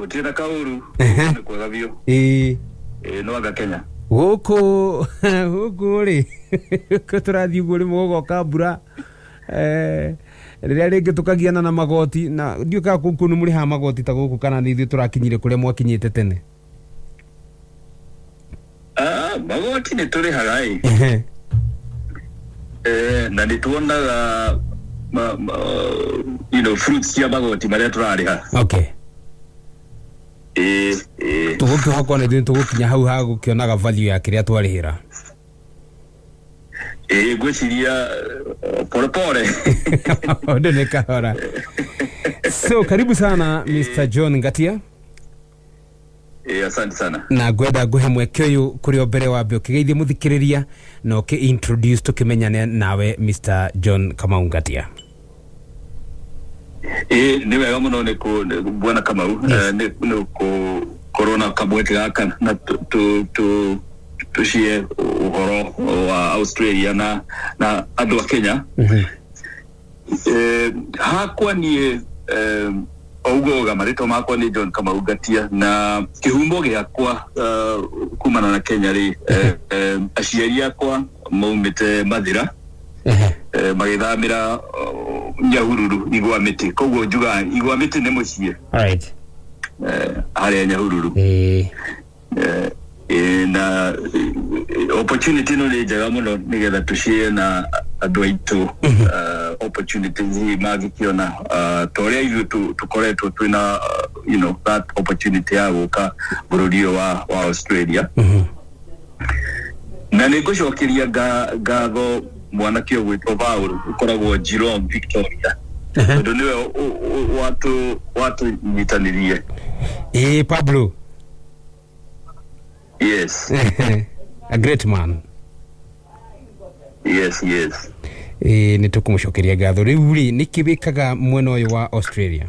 Gutira kauru kwa gavio no aga Kenya huko ri kuturathi guri mugo kambura riria ringi tukagiana na magoti na ndiuka kunu muri ha magoti ta guku kana ni turakinyire kuria mwakinyite tene magoti ni turi hagai na nituonaga fruits ya magoti maria turariha. Okay. Tuguki hako na dinto gukinya hau ha gukionaga value ya kiria twarihira. Gwiciria pole Odene kahora. So karibu sana Mr. John Ngatia. Asante sana. Na gwenda guhe mweke uyu kuri obere wambe ukigeithie muthikiriria na uki introduce tukimenyane nawe Mr. John Kamau Ngatia. Ni wega muno ni ku bwana Kamau ni ku corona kabwete gaka na tushie uhoro wa Australia na andu a Kenya. Hakwa ni Ogoga marito makwa ni John Kamau Ngatia na kihumbo giakwa kumana na Kenya ri aciari akwa maumite Mathira magithamira Nyahururu Igwamiti koguo njuga Igwamiti ni mucie. Alright. Hali Nyahururu na opportunity no le jaga muno nigetha tushie na andu aitu opportunities magikiona toria ithu tukoretwo twina that opportunity ya guka burudio wa Australia. Na nigucokeria ngatho mwanake gwitwo Paul ukoragwo Geelong Victoria tondu niwe watu nyitanirie. Pablo. Yes. A great man. Yes. Ni tukumucokeria ngatho riu ri nikibikaga mwena uyu wa Australia.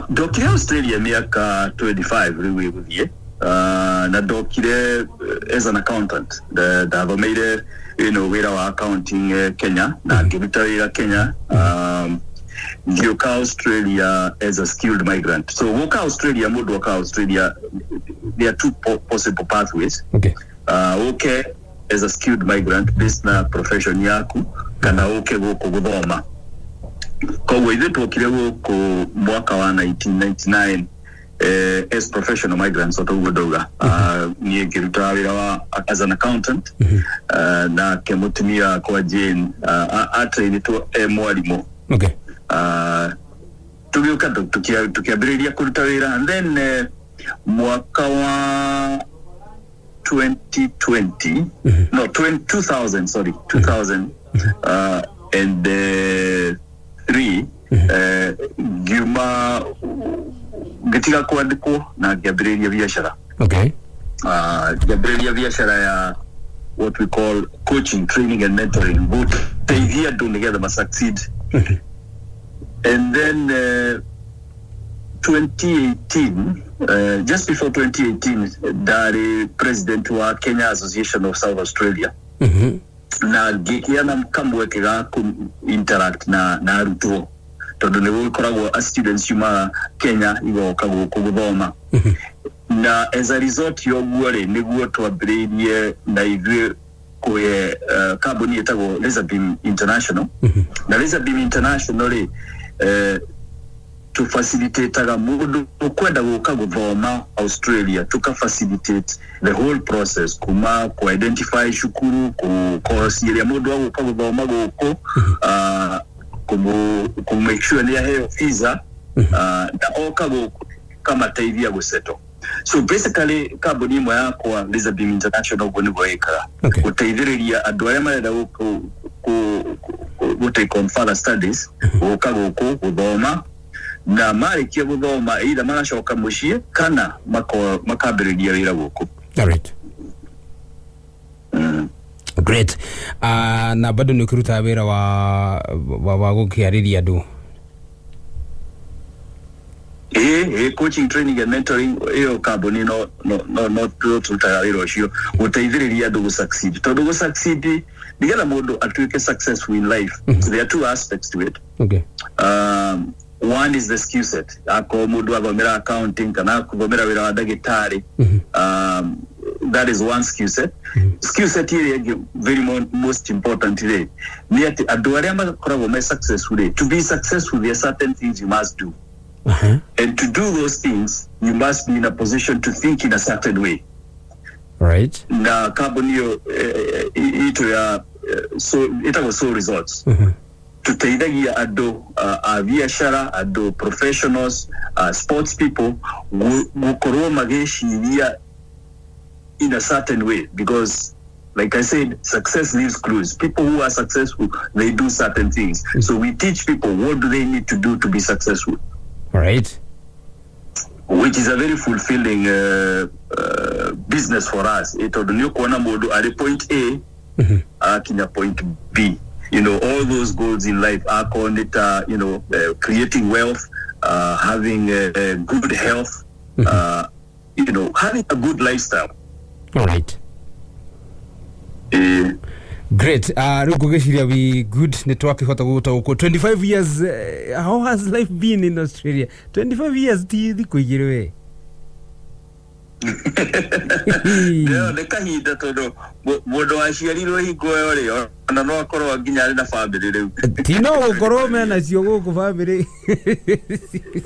Dokire Australia miaka 25 riu iguthie na dokire as an accountant da thomeire wira wa accounting Kenya na ngiruta wira Kenya Gioka Australia as a skilled migrant. So woka Australia mundu woka Australia there are two possible pathways. Okay. Okay as a skilled migrant based na profession yaku kana okay guku guthoma. Koguo ithu twokire guku mwaka wa 1999 as professional migrants otogudoga ni ngiruta wira wa as an accountant na kemutumia kwa Jane atrained to mwalimu. Okay. Tugiuka tukiambiriria kuruta wira and then mwaka wa 2020 no 2000 sorry 2000 and 3 giuma gitiga kuandikwo na ngiambiriria biashara. Okay. Ngiambiriria biashara ya what we call coaching, training and mentoring, both teithia do together must succeed. And then 2018 just before 2018 Dari president wa Kenya Association of South Australia na gikiana mkamweke ga interact na arutwo tondu ni gukoragwo a students yuma Kenya igoka guthoma na as a result yoguo ri niguo twambiririe na ithuĩ kuhe kambuni etagwo Laserbeam International na Laserbeam International ri to facilitate mundu ukwenda guka guthoma Australia tuka facilitate the whole process kuma ku identify shukuru ku course ya mundu aguka guthoma guku ku make sure ni ahe visa na oka guku kama taivia guseto. So basically kambuni imwe yakwa Laserbeam International goni goeka guteithiriria andu aria marenda go take on further studies guka guku guthoma na marikia guthoma either magacoka mucie kana makambiriria wira guku. Alright. Great. Na bado nikiruta wira wa gukiariria andu coaching, training and mentoring iyo kambuni no tututaga wira ucio guteithiriria andu gu succeed tondu gu succeed nigetha mundu atuike successful in life. So there are two aspects to it. Okay. one is the skill set. Ako mudu abomera accounting, kana kubomera wira wadagitari. That is one skill set. Skill set here very most important today. Niati aduariamba korabo successful. To be successful, there are certain things you must do. And to do those things, you must be in a position to think in a certain way. Right. Na kabonio ita was so results. Tutaidagia ado biashara, ado professionals, sports people gukoro mageshi in a certain way, because like I said, success leaves clues. People who are successful, they do certain things. So we teach people what do they need to do to be successful. All right. Which is a very fulfilling business for us. Ito dunyo kuona modu at point A, kinya point B. You know, all those goals in life are called creating wealth, having good health, having a good lifestyle. All right. Great. We good network. 25 years. How has life been in Australia? 25 years. Leo nekahida todo modo ashiariro higoe ole ona no akoro aginyare na family leo tino ukoro mena cio guku family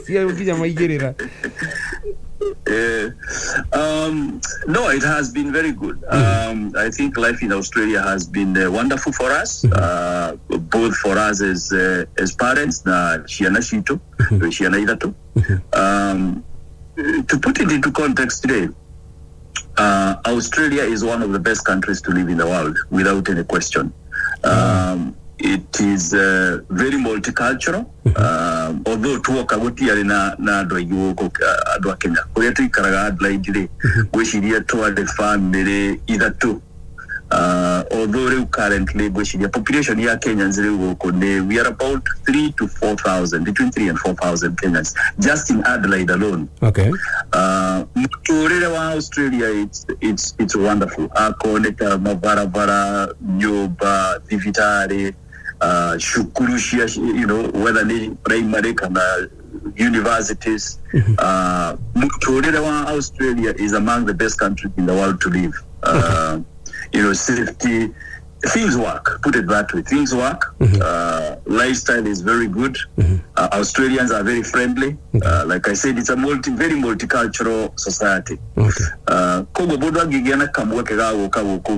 cio ginya maigirira. No, it has been very good. I think life in Australia has been wonderful for us, both for us as parents. Na shiana shito, shiana idato. To put it into context today, Australia is one of the best countries to live in the world, without any question. It is very multicultural, although tuoka gotiare na do yuko adwa Kenya kuria tuikaraga Adelaide gwiciria twade family ithatu. Although currently gwiciria population ya Kenyans we are about 3 to 4,000, between 3 and 4,000 Kenyans just in Adelaide alone. Okay. Australia, it's wonderful. Akoneka mabarabara, nyoba, divitare, shukurushia, whether they primary kana universities. Australia is among the best countries in the world to live. Safety, things work, put it that way. Things work. Lifestyle is very good. Australians are very friendly. Like I said, it's a very multicultural society.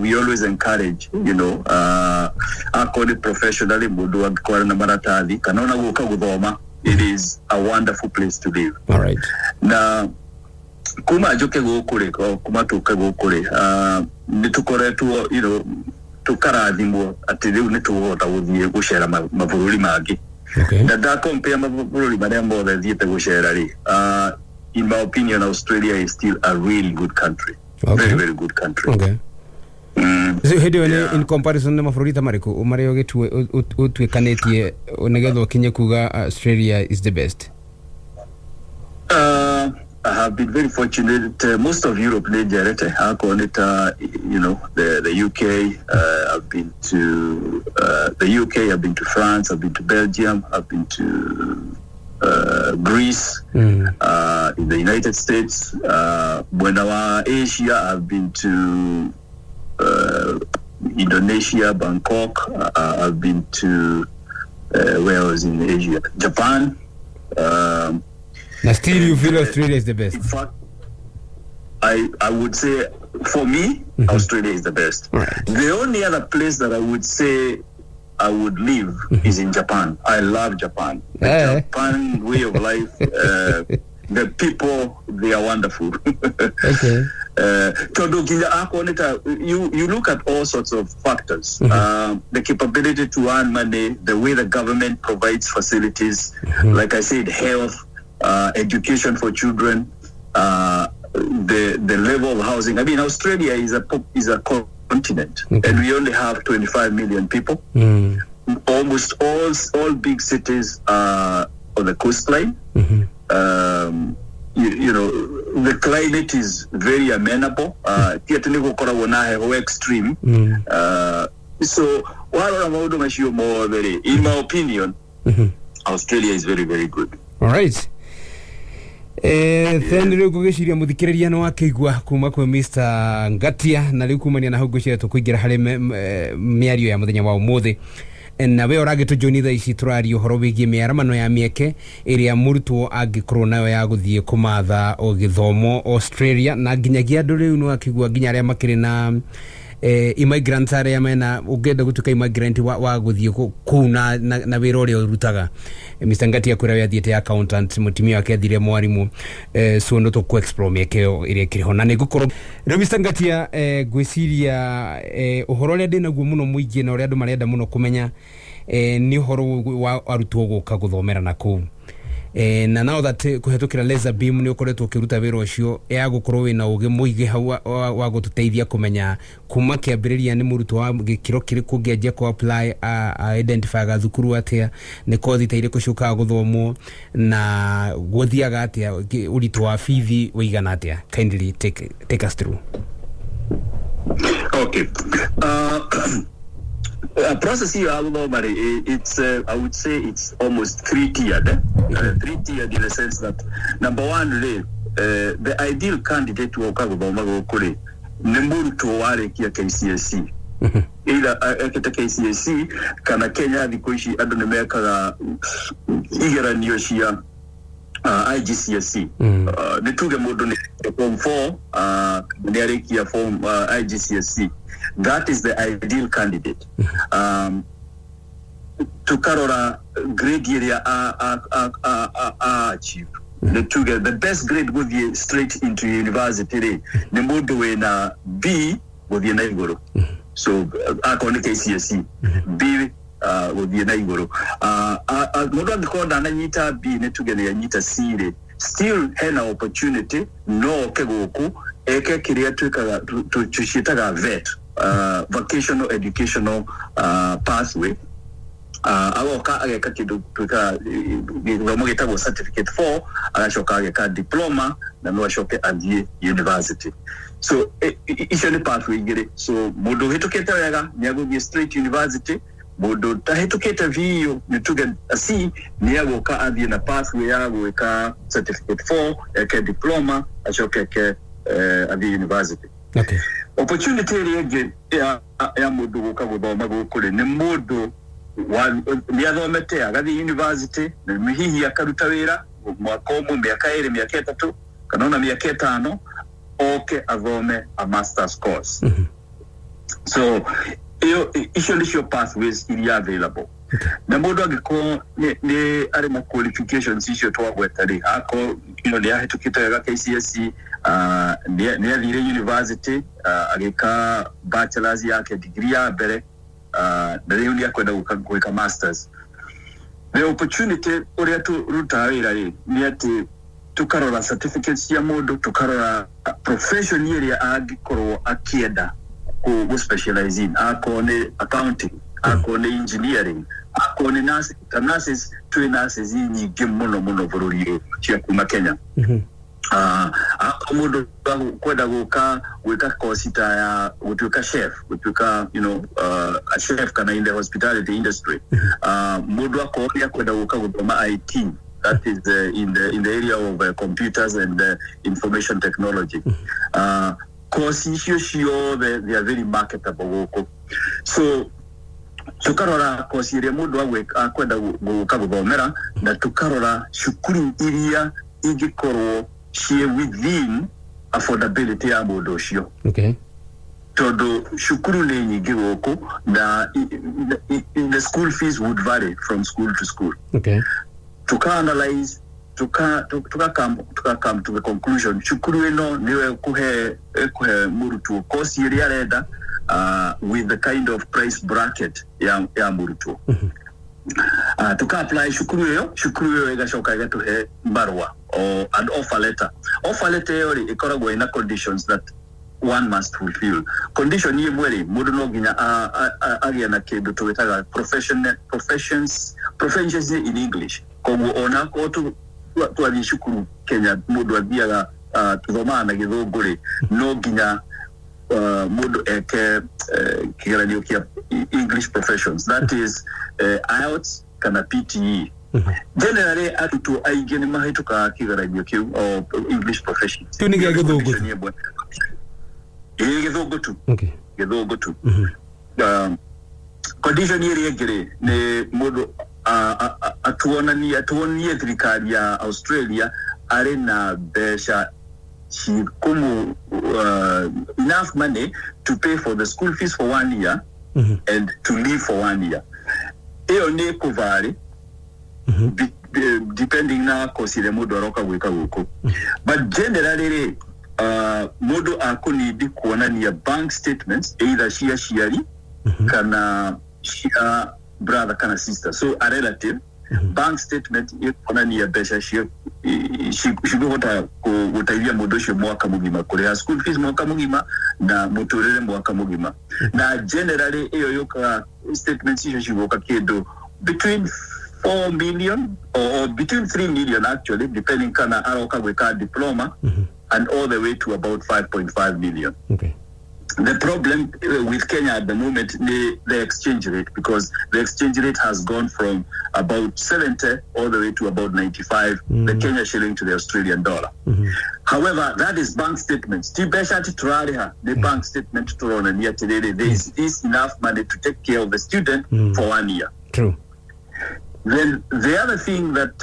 We always encourage, professionally, it is a wonderful place to live. All right. Now, kuma joke go kure ko kuma tuka go kure nitukore tu tukaradimo ati riu nituhota guthie gucera mabũrũri mangĩ. Okay. Da compare mabũrũri maria mothe thiete gucera ri. In my opinion, Australia is still a really good country. Okay. Very, very good country. Okay. So in comparison na mabũrũri ta marĩkũ marĩa ũtuĩkanĩtie nĩgetha ũkinye kuga Australia is the best? I have been very fortunate. Most of Europe, the UK. I've been to the UK. I've been to France. I've been to Belgium. I've been to Greece. In the United States. When I was Asia, I've been to Indonesia, Bangkok. I've been to where I was in Asia, Japan. Now still you feel Australia is the best? In fact, I would say, for me, Australia is the best. Right. The only other place that I would say I would live is in Japan. I love Japan. The Japan way of life, the people, they are wonderful. Okay. You look at all sorts of factors. The capability to earn money, the way the government provides facilities, like I said, health, education for children, the level of housing. I mean, Australia is a continent, and we only have 25 million people. Almost all big cities are on the coastline. The climate is very amenable. Extreme. So, in my opinion, Australia is very, very good. All right. Then rĩu gũgĩciria mũthikĩrĩria no akĩigua kuma kwa Mr. Ngatia na rĩu kumania na hau ngwĩciria tũkũingĩra harĩ mĩario ya mũthenya wa ũmũthĩ. Na we ũragĩtũjoinitha ici tũraria ũhoro wĩgiĩ mĩaramano ya mĩeke ĩrĩa mũrutwo angĩkorwo nayo ya gũthiĩ kũmatha o gĩthomo Australia na nginyagia andũ rĩu no akĩigua nginya arĩa makĩrĩ na immigrants arĩa mena ũngĩenda gũtuĩka immigrant wa gũthiĩ kũu na wĩra ũrĩa ũrutaga. Mr. Ngatia kwĩra we athiĩte accountant, mũtumia wake athire mwarimũ, so no tũkũ explore mĩeke ĩrĩa ĩkĩrĩ ho na nĩngũkorwo rĩu Mr. Ngatia ngwĩciria ũhoro ũrĩa ndĩnaguo mũno mũingĩ na ũrĩa andũ marenda mũno kũmenya nĩ ũhoro wa arutwo gũka gũthomera na kũu. Na now that kuhetukira Laserbeam ni ukoretwo ukiruta wira ucio ya gukorwo wina ugi muigi hau wa gututeithia kumenya kuma kiambiriria ni murutwo wa gikiro kiriku ngianjia ku apply identify ga thukuru atia ni kothi ta iriku ciukaga guthomwo na guthiaga atia uritu wa fithi uigana atia. Kindly take us through. Okay. Process here, it's I would say it's almost three-tiered. Three-tiered in the sense that number one, the ideal candidate to Okagobama Nemburu to Ware Kia KCSE. Ila akita KCSE kana Kenya dikoishi adonemeka igera niyoshia IGCSE. Nituge modo ni form 4 niarekia form IGCSE. That is the ideal candidate. Tukarora grade area achieve. The best grade would be straight into university. The modo na B would be naigoro. So akoni KCSE. B would be naigoro. Modo ndikoda na nyita B netuge na nyita C. Still hena opportunity no kegoku eke kiria tushitaga vet. Vocational educational pathway. Awoka ageka kiduka gitabo certificate 4 agashoka ageka diploma na no ashoke adie university. So ishoni pathway gire. So modo hetuketa yaga nyago be straight university. Modo tahetuketa vio nituge asi nyago adie na pathway yago eka certificate 4 eka diploma ashoke ke adie university. Okay. Opportunity area ya modo gukaguthoma gukuri ni modo wa niathomete agathi university na mihihi akaruta wira mwaka umwe miaka 2 miaka 3 kana na miaka 5 oke athome a master's course. So issue is your pathways iria available. Na modo agiko ni are ma qualifications issue to agwetari ako ni ahetukita ga KCSE near the university ageka bachelor's yake degree ya mbere na leo ni akwenda kuweka masters. The opportunity ore tu ruta wira ni ati tukarora certificates ya modo tukarora profession area agikoro akienda ku specialize in akone accounting akone engineering akone nurses two nurses nyingi muno bururi cia kuma Kenya. Akomodo kwenda guka weka kosita ya gutuka chef gutuka a chef kana in the hospitality industry. Modo akoria kwenda guka gutoma IT, that is in the area of computers and information technology. Course issue they are very marketable. So tukarora course ile modo akwenda guka guthomera na tukarora shukuru iria igikoro she within affordability ya modo cio. Okay. Todo shukuru ni nyingi goko na the school fees would vary from school to school. Okay. Tuka-analyze come to the conclusion shukuru eno niwe kuhe murutu course ile arenda with the kind of price bracket ya murutu. Tuka apply shukuru yo igashoka igatuhe barua or an offer letter. Offer letter yori ikoragwo ina conditions that one must fulfill. Condition ye mweri mudu no ginya agia na kindu tuwetaga professions in English. Kogu ona ko tu shukuru Kenya mudu agiaga tuthoma na githunguri no ginya mudu eke kigeranio kia English professions, that is IELTS kana PTE generally atuto aigene mahituka kigaranyo kiu o English profession tuni ga githugu githugu tu githugu tu condition iri ngire ni mundu atuonie thirikari ya Australia are na besha kumu enough money to pay for the school fees for 1 year and to live for 1 year. Iyo ni kuvari depending na kosi le mudu aroka wika wuko. But generally mudu akunidi kuona ni bank statements either shiari kana shia brother kana sister, so a relative bank statement ikona ni besha shigota kutaivia modosho mwaka mugima kule school fees mwaka mugima na muturere mwaka mugima na generally iyo yoka statements shigoka kedo between 4 million or between 3 million actually, depending kana aroka weka diploma and all the way to about 5.5 million. The problem with Kenya at the moment the exchange rate, because the exchange rate has gone from about 70 all the way to about 95 the Kenya shilling to the Australian dollar. However, that is bank statements. The bank statement to run and yet today there is enough money to take care of the student for 1 year. True. Then the other thing that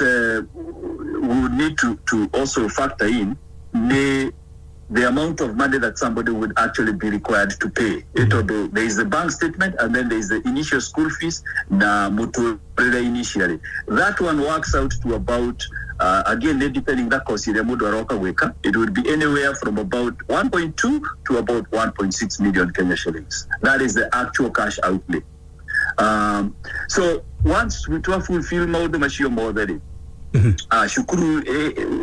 we would need to also factor in the amount of money that somebody would actually be required to pay. There is the bank statement and then there is the initial school fees na muturere initially. That one works out to about again depending that cost ile mudu aroka weka, it would be anywhere from about 1.2 to about 1.6 million Kenya shillings. That is the actual cash outlay. So once we fulfill maudu mashio modeli shukuru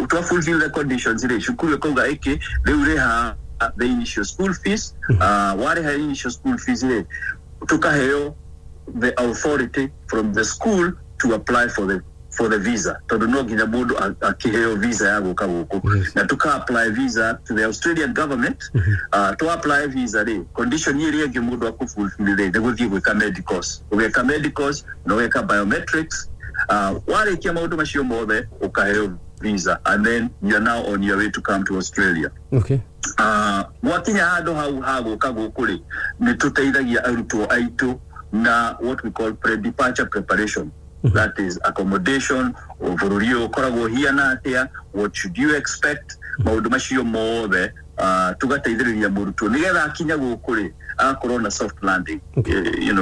to fulfill the conditions ile shukuru konga eke leureha the initial school fees wale ha initial school fees ile tukaheo the authority from the school to apply for the visa to no ginya bodo akiheo visa yago kabuko na tuka apply visa to the Australian government to apply visa ile condition ile yake mudo akufulfill ile they will give we medicals no weka biometrics wale kia maudu mashio mode ukaheo visa and then you're now on your way to come to Australia. Wakinya hado hago kago kule ni tutaithagia aruto aito na what we call pre-departure preparation. That is accommodation, overurio korago hia na atea, what should you expect, maudu mashio mode tugataithiriria muruto nigetha akinya gukuri akorona soft landing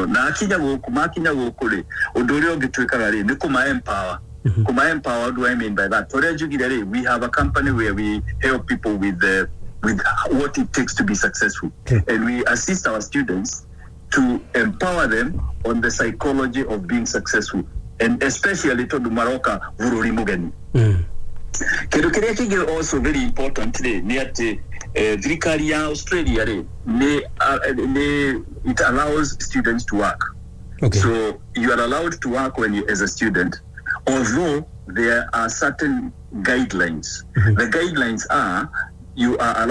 na akinya gukuri undu uria ungitwikaga ri ni kuma empower what do I mean by that? We have a company where we help people with what it takes to be successful, and we assist our students to empower them on the psychology of being successful, and especially to do maroka vururi mugeni. Kedu kiria kingi also very important today ni ati thirikari ya Australia it allows students to work. So you are allowed to work as a student, although there are certain guidelines. The guidelines are you are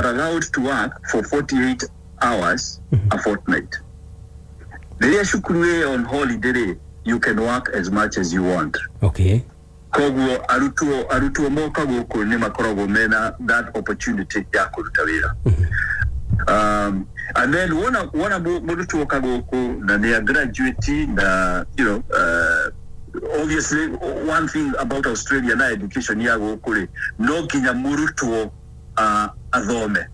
allowed to work for 48 hours a fortnight. On holiday you can work as much as you want. Koguo arutuo moka goko ni makorogo mena that opportunity ya kurutawira. And then wana murutuo kagoko na ne graduate na obviously one thing about Australia na education yago kule no kinya murutuo athome.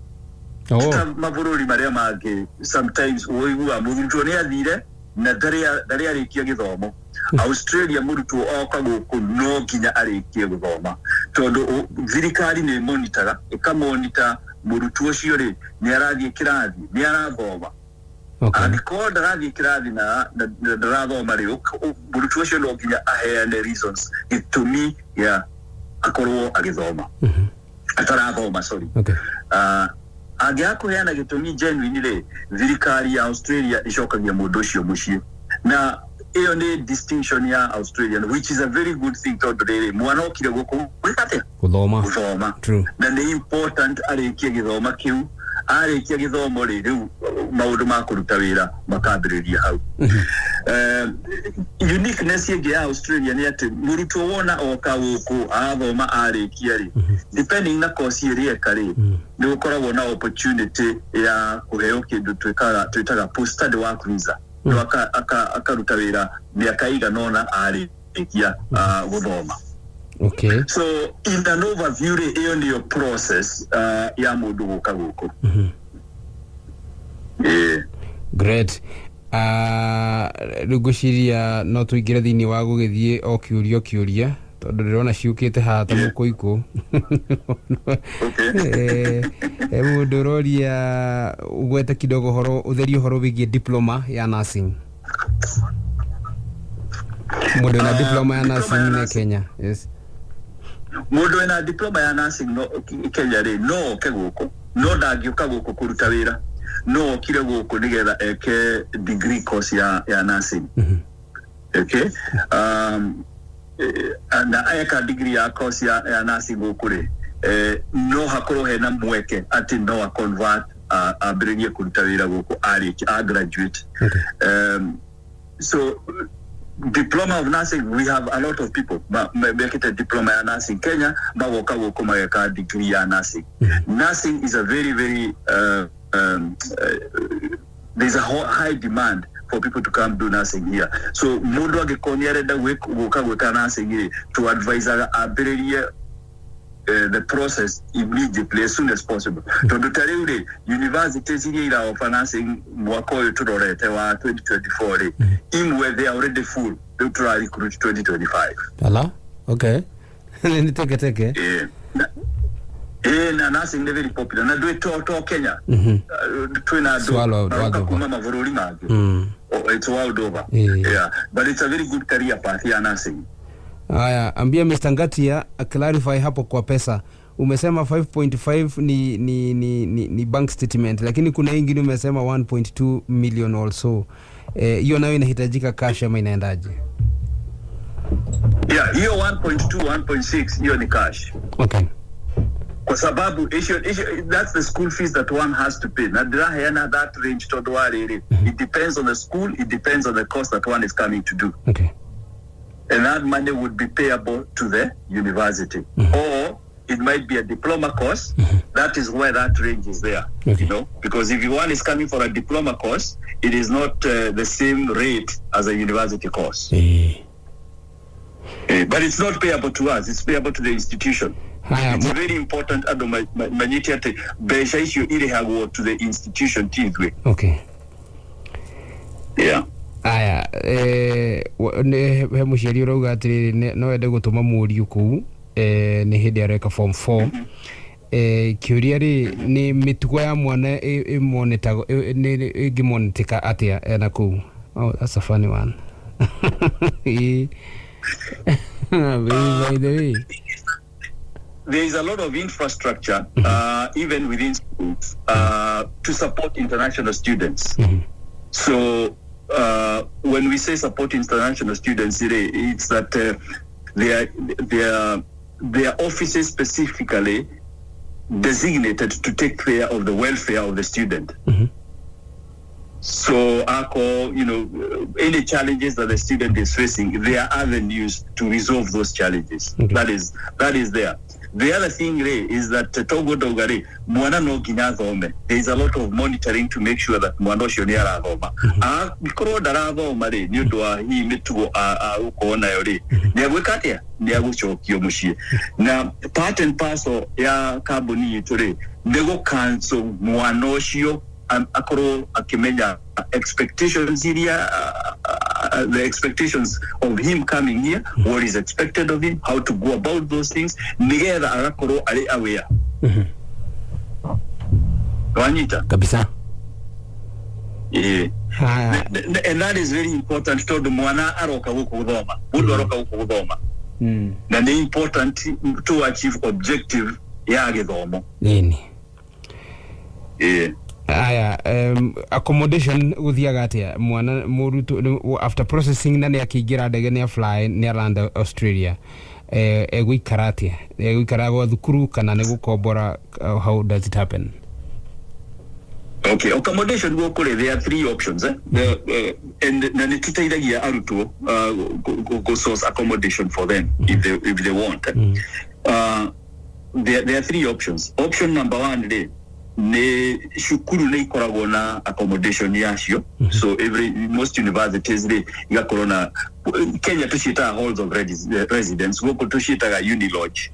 Kita mabururi maria mage sometimes woigua murutuo ne athire na daria rikia githomo. Australia murutuo oka goko no kinya arikie guthoma tondu thirikari ni monitora ikamonitor murutuo cio ri ni arathie kirathi ni arathoma andiko ndarathie kirathi na ndarathoma ri murutuo cio no kinya aheane reasons gitumi ya akorwo agithoma atarathoma sorry agiakuheana gitumi genuine ri thirikari ya Australia icokagia mundu ucio mucie na hiyo ni distinction ya Australian, which is a very good thing to do. Mwana okire goko wikate kuthoma true na ni important arikie githoma kiu arikia githomo riu maundu ma kuruta wira makambiriria hau. Uniqueness ya Australia ni ati murutwo wona oka guku athoma arikia ri depending na course iri kari ni ukoragwo na opportunity ya kuheo kindu twitaga post study work visa no akaruta wira miaka iganona arikia guthoma. Okay. So in an overview, hiyo ndio process ya mundu guka guku. Great. Rugushiria no tuigire thini wa gugithie o kiuria tondu ndirona ciukite hata mukoiko. Okay. Mundu roria ugwete kidogo horo utherio horo wigie diploma ya nursing. Mundu na diploma ya nursing ne Kenya. Yes. Mundu ena diploma ya nursing no Kenya ri no keguko no ndagiuka guku kuruta wira no kire guku nigetha eke degree course ya nursing. Okay. And eka degree ya course ya nursing guku ri no hakoro hena mweke ati no a convert a brinye kuruta wira guku a graduate. Okay. So diploma of nursing, we have a lot of people make it a diploma in nursing Kenya bawoka wokomaka degree in nursing. Nursing is a very there's a high demand for people to come do nursing here. So mundu agikonia renda woka nursing here to advise ability the process immediately as soon as possible. To do tariuri universities here of nursing mwaka oyo turorete wa 2024 imwe they are already full. They try recruit 2025. Hello? Okay. Ni teke. Na nursing is very popular. Na do to Kenya. Twina do kuma mavururi mage. It's world over. Yeah. But it's a very good career path here nursing. Aya, ambia Mr. Ngatia clarify hapo kwa pesa. Umesema 5.5 ni bank statement, lakini kuna ingine umesema 1.2 million also. Hiyo nayo inahitajika cash ama inaendaje? Yeah, hiyo 1.2 1.6 hiyo ni cash. Okay. Kwa sababu that's the school fees that one has to pay. Na that range to do it depends on the school, it depends on the course that one is coming to do. Okay. And that money would be payable to the university. Or it might be a diploma course. That is where that range is there. Okay. You know, because if one is coming for a diploma course, it is not the same rate as a university course. But it's not payable to us, it's payable to the institution. It's very important to the institution. Okay. Yeah. Aya, he muciari urauga atiri no ende gutuma muri ku ni hindi areka form 4 kiuria ri ni mitugo ya mwana imonetago ni igimonetika atia na ku. Oh, that's a funny one. By the way, there is a lot of infrastructure even within schools to support international students. So when we say support international students, it's that their offices specifically designated to take care of the welfare of the student. So, any challenges that the student is facing, there are avenues to resolve those challenges. Okay. That is there. The other thing is that Togo Dogare, mwana no ginathome. There is a lot of monitoring to make sure that mwana shoni arathoma. Mikoro darathoma re ni undu wa hi mitugo ukona yori. Ni agwikatia ni aguchokio mushie. Na part and parcel ya kaboni yiture nego cancel mwana ocio akoro akimenya expectations here, the expectations of him coming here, what is expected of him, how to go about those things. Nigera akoro ali aware. Wanita kabisa. Yeah. And that is very important to the mwana aroka huko gudoma. Mundu aroka huko gudoma. Na ni important to achieve objective ya githomo. Nini? Yeah. aya accommodation uthiaga atia mwana murutu after processing na ni akigira ndege ni fly ni land Australia egwikara atia egwikara gwa thukuru kana ni gukombora how does it happen? Okay, accommodation there are 3 options and then tutaithagia arutwo go source accommodation for them if they want. There are 3 options. Option number 1 ne shukuru ne ikoragwo na accommodation yacio. So most universities igakorwo na Kenya tushita halls of residence goko tushita uni lodge.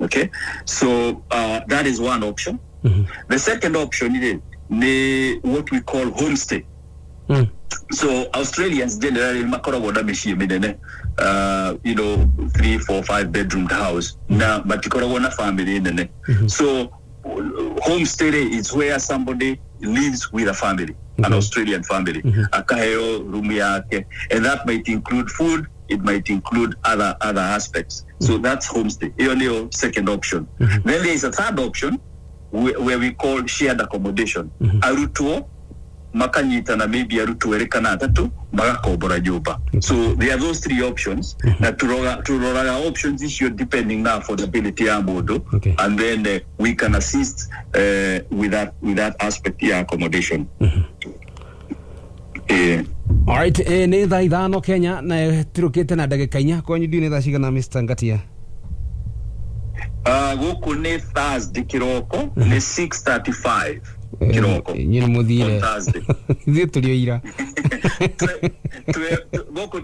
Okay, so that is one option. The second option is what we call homestay. So Australians generally makoragwo na mishie minene, 3, 4, 5 bedroomed house na batikoragwo na family nene. So homestay is where somebody lives with a family, an Australian family. Akaheo room yake, and that might include food, it might include other aspects. So that's homestay. Your second option. Then there is a third option where we call shared accommodation. Arutuo makanyita na maybe arutuo erekana atatu magakobora nyumba. So there are those 3 options. Na turoraga options issue depending na affordability ya modo, and then we can assist with that aspect ya accommodation. All right, ni thaa ithano Kenya na turukite na ndagika 4 kwanyu ni thaa cigana Mr. Ngatia? Goko ne Thursday kiroko ne 6:35 kiroko. Nyine muthire. Thie tulio ira.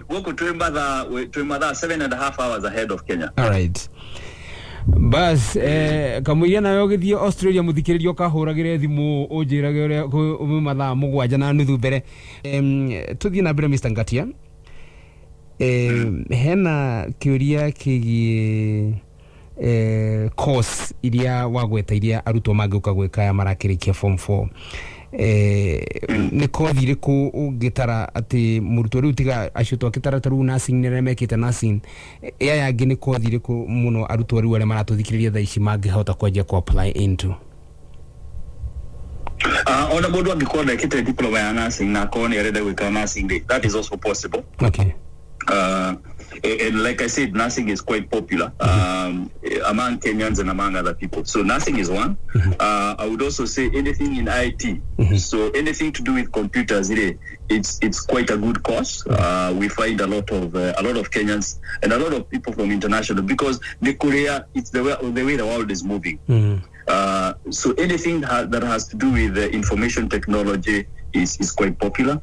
Goko twembatha 7.5 hours ahead of Kenya. All right. Bas kamuiria nayo githie Australia muthikiririo kahuragire thimu unjirage uria mathaa 7:30 mbere. Tuthie na mbere Mr. Ngatia. Hena kiuria kigie course iria wagweta iria arutwo mangiuka gwika ya marakirikia form 4 ni kothi iriku ungitara ati murutwo riu tiga acutwo akitarataru nursing ni remekite nursing ya yangi ni kothi iriku muno arutwo riu ale maratuthikiriria thaa ici mangihota kwanjia ku apply into? Ona mundu angikona ekite diploma ya nursing na kone arenda gwika nursing, that is also possible. Okay. And like I said, nursing is quite popular among Kenyans and among other people. So nursing is one. I would also say anything in IT. So anything to do with computers, it's quite a good course. We find a lot of Kenyans and a lot of people from international, because the Korea, it's the way the world is moving. So anything that has to do with information technology is quite popular.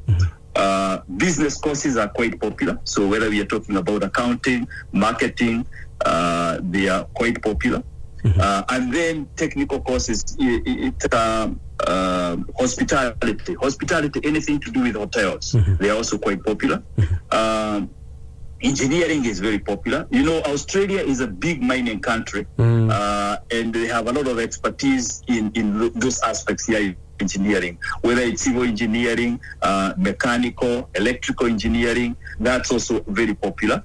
Business courses are quite popular. So whether we are talking about accounting, marketing, they are quite popular. And then technical courses, hospitality, anything to do with hotels, they are also quite popular. Engineering is very popular. Australia is a big mining country, and they have a lot of expertise in those aspects here. Engineering, whether it's civil engineering, mechanical, electrical engineering, that's also very popular.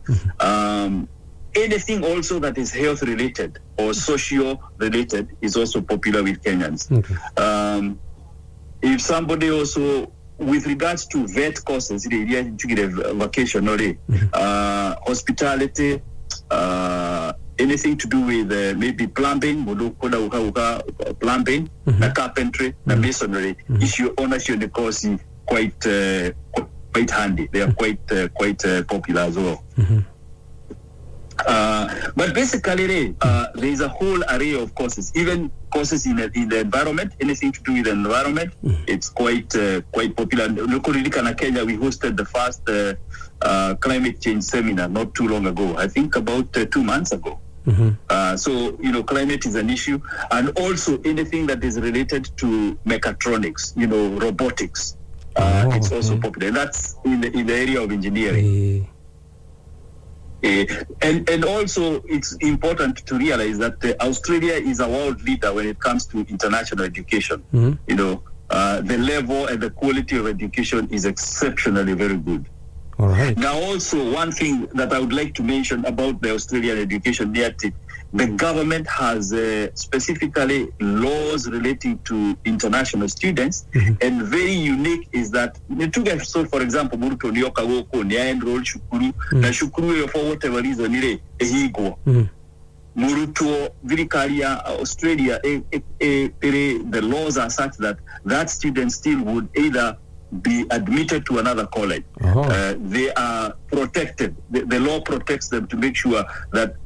Anything also that is health related or socio related is also popular with Kenyans. If somebody also, with regards to vet courses, vacation or hospitality, anything to do with maybe plumbing, plumbing, carpentry, masonry, issue ownership the course is quite handy. They are quite popular as well. But basically, there is a whole array of courses, even courses in the environment, anything to do with the environment, it's quite popular. Locally in Kenya, we hosted the first climate change seminar not too long ago, I think about 2 months ago. So, climate is an issue, and also anything that is related to mechatronics, robotics, it's also popular. That's in the area of engineering. And also, it's important to realize that Australia is a world leader when it comes to international education. The level and the quality of education is exceptionally very good. All right. Now, also, one thing that I would like to mention about the Australian education, the government has specifically laws relating to international students, and very unique is that, so for example, Muruto Nioka Woko, Nia enroll Shukuru, na Shukuru for whatever reason, Ehigo. Muruto, Virikaria, Australia, the laws are such that that student still would either be admitted to another college. They are protected. The law protects them to make sure that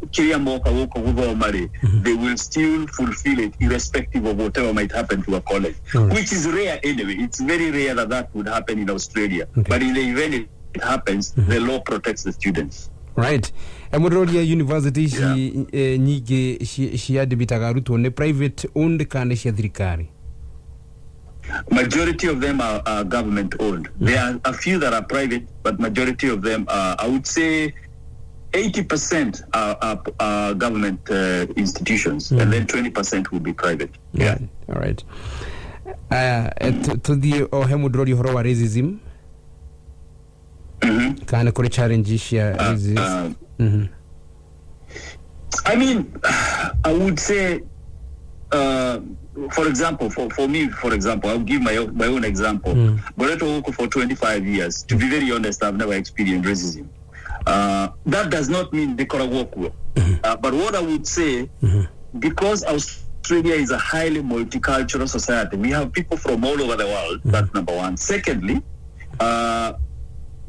they will still fulfill it irrespective of whatever might happen to a college, which is rare anyway. It's very rare that would happen in Australia. But in the event it happens, the law protects the students. Right. Emurodia University nyige shi adibitaga ruto ne private owned kana shi thirikari. Majority of them are government owned. There are a few that are private, but majority of them are, I would say 80% are government institutions, and then 20% will be private. Yeah. All right. To the ohemudrodi horowa racism. Kind of challenge resist. I mean, I would say, for example, for me, I'll give my own example. Boreto for 25 years. To be very honest, I've never experienced racism. That does not mean they could work well. But what I would say, because Australia is a highly multicultural society, we have people from all over the world. That's number one. Secondly,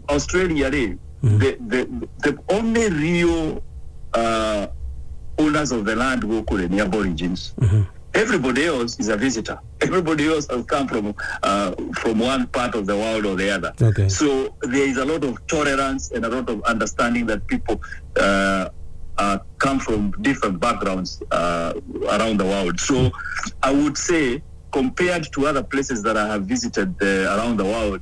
Australia, the only real owners of the land were the Aborigines. Everybody else is a visitor. Everybody else has come from one part of the world or the other. So there is a lot of tolerance and a lot of understanding that people come from different backgrounds around the world. So I would say, compared to other places that I have visited around the world,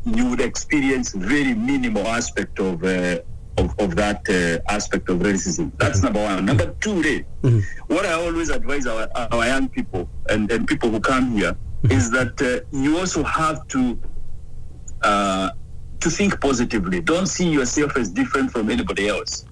you would experience very minimal aspect of that aspect of racism. That's number one. Number two, what I always advise our young people and people who come here is that you also have to think positively. Don't see yourself as different from anybody else.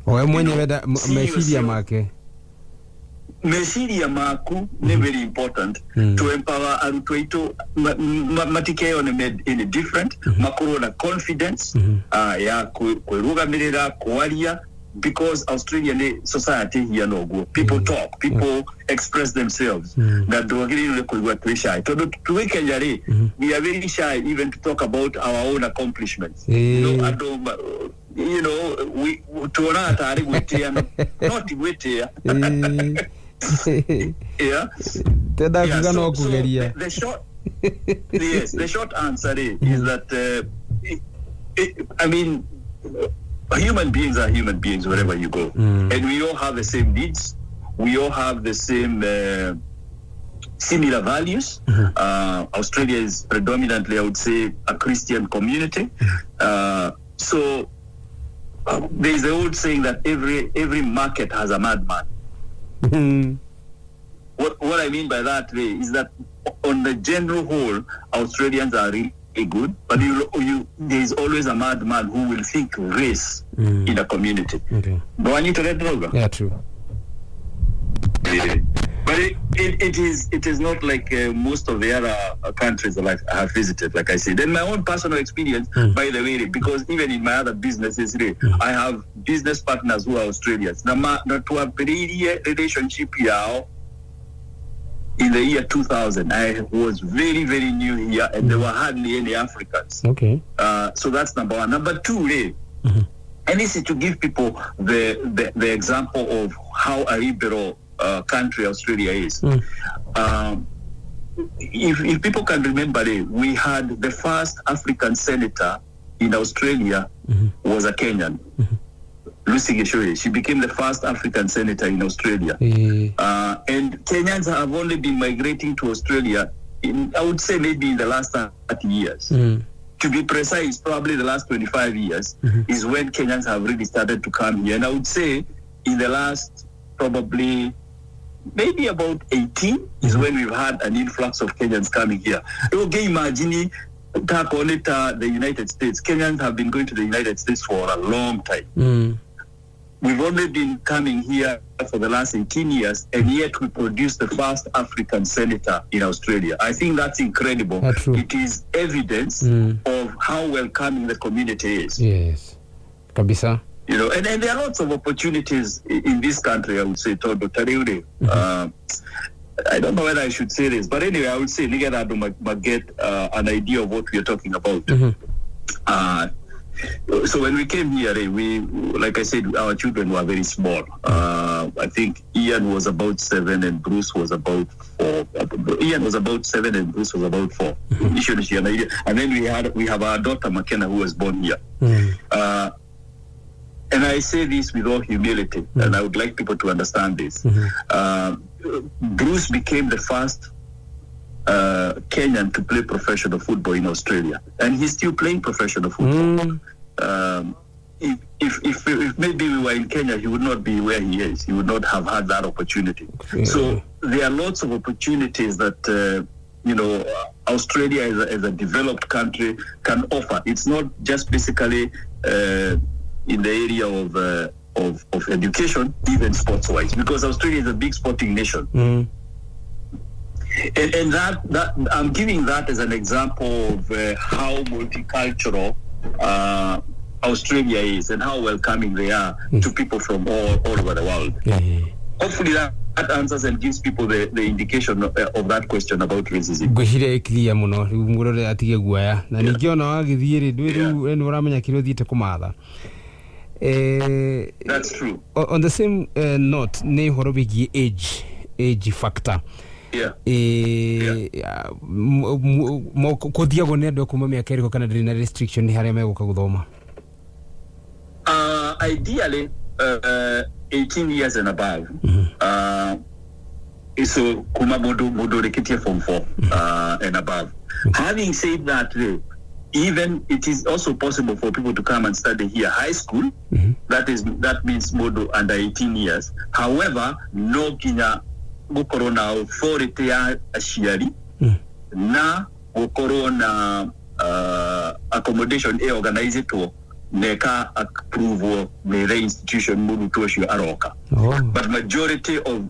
Mesiria maku ne very important to empower arutoito matike on made in different makuro na confidence ya kuruga mirira kualia, because Australian society here no go. People talk, people express themselves. That do really too shy. We are very shy even to talk about our own accomplishments. We not wait here. Yeah. The short answer is that I mean, human beings are human beings wherever you go, and we all have the same needs. We all have the same similar values. Australia is predominantly, I would say, a Christian community. So there is the old saying that every market has a madman. What I mean by that is that on the general whole, Australians are really good, but there is always a madman who will think race in a community. Do I need to let go? Yeah, true. But it is not like most of the other countries that I have visited, like I said. And my own personal experience, by the way, because even in my other businesses, I have business partners who are Australians. Now, to have a relationship here in the year 2000, I was very, very new here, and there were hardly any Africans. So that's number one. Number two, and this is to give people the example of how a liberal country Australia is. If people can remember, we had the first African senator in Australia was a Kenyan, Lucy Geshoe. She became the first African senator in Australia. And Kenyans have only been migrating to Australia I would say maybe in the last 30 years. To be precise, probably the last 25 years is when Kenyans have really started to come here. And I would say in the last probably maybe about 18 is when we've had an influx of Kenyans coming here. Okay, imagine the United States. Kenyans have been going to the United States for a long time. we've only been coming here for the last 18 years, and yet we produced the first African senator in Australia. I think that's incredible. That's true. It is evidence of how welcoming the community is. Yes. Kabisa. You know, and there are lots of opportunities in this country, I would say, Todo Tariure. I don't know whether I should say this, but anyway, I would say, get an idea of what we are talking about. So when we came here, we, like I said, our children were very small. I think Ian was about 7 and Bruce was about 4. Ian was about 7 and Bruce was about 4. And then we have our daughter McKenna, who was born here. And I say this with all humility, and I would like people to understand this. Bruce became the first Kenyan to play professional football in Australia, and he's still playing professional football. If maybe we were in Kenya, he would not be where he is. He would not have had that opportunity. So there are lots of opportunities that Australia as a developed country can offer. It's not just basically in the area of education, even sports-wise, because Australia is a big sporting nation. And that I'm giving that as an example of how multicultural Australia is and how welcoming they are to people from all over the world. Hopefully that answers and gives people the indication of that question about racism. That's true. On the same note, age factor. Ideally 18 years and above. So kuma modo rekitia form 4 and above. Having said that, even it is also possible for people to come and study here high school. That means modo under 18 years. However, no Kenya corona authority ya ashiari na corona accommodation organized to neka approval the institution mudu toshu aroka. But majority of